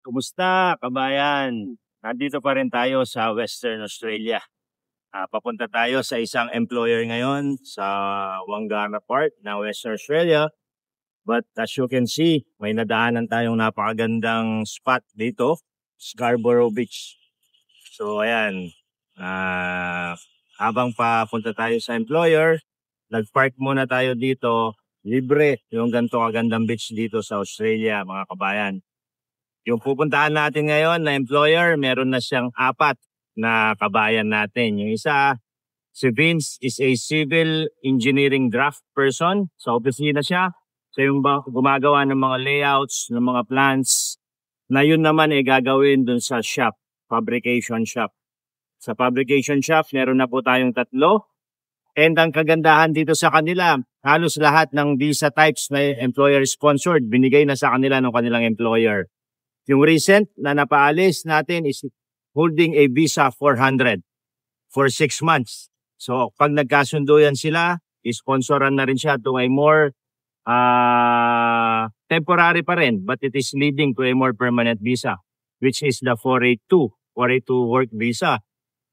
Kumusta, kabayan? Nandito pa rin tayo sa Western Australia. Papunta tayo sa isang employer ngayon sa Wangara Park ng Western Australia. But as you can see, may nadaanan tayong napakagandang spot dito, Scarborough Beach. So ayan, habang papunta tayo sa employer, nag-park muna tayo dito. Libre yung ganito kagandang beach dito sa Australia, mga kabayan. Yung pupuntahan natin ngayon na employer, meron na siyang 4 na kabayan natin. Yung isa, si Vince is a civil engineering draft person. Sa opisina siya. So yung gumagawa ng mga layouts, ng mga plans, na yun naman ay gagawin dun sa shop, fabrication shop. Sa fabrication shop, meron na po tayong 3. And ang kagandahan dito sa kanila, halos lahat ng visa types na employer-sponsored, binigay na sa kanila ng kanilang employer. Yung recent na napaalis natin is holding a visa 400 for 6 months. So pag nagkasundo yan sila, isponsoran na rin siya to a more temporary pa rin, but it is leading to a more permanent visa, which is the 482 work visa.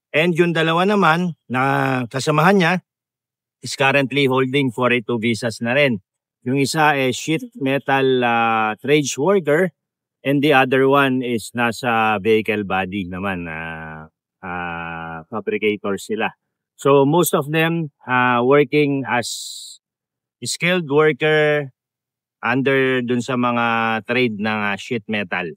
And yung dalawa naman na kasamahan niya is currently holding 482 visas na rin. Yung isa ay sheet metal trades worker, and the other one is nasa vehicle body naman, fabricator sila. So most of them working as skilled worker under dun sa mga trade ng sheet metal.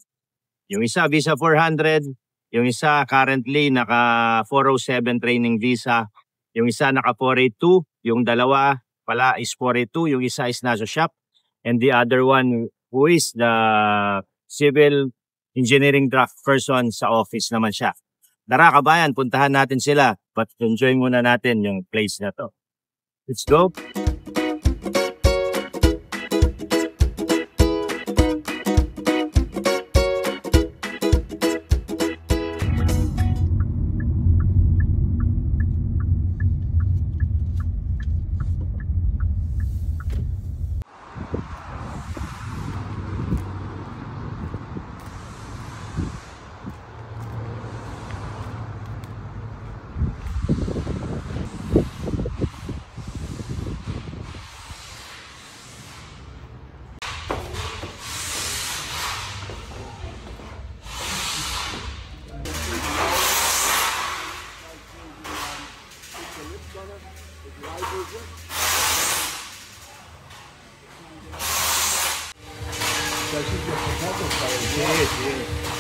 Yung isa visa 400, yung isa currently naka 407 training visa, yung isa naka 482, yung dalawa pala is 482, yung isa is nasa shop, and the other one who is the civil engineering draft person sa office naman siya. Tara kabayan, puntahan natin sila. But enjoy muna natin yung place na to. Let's go! Yes.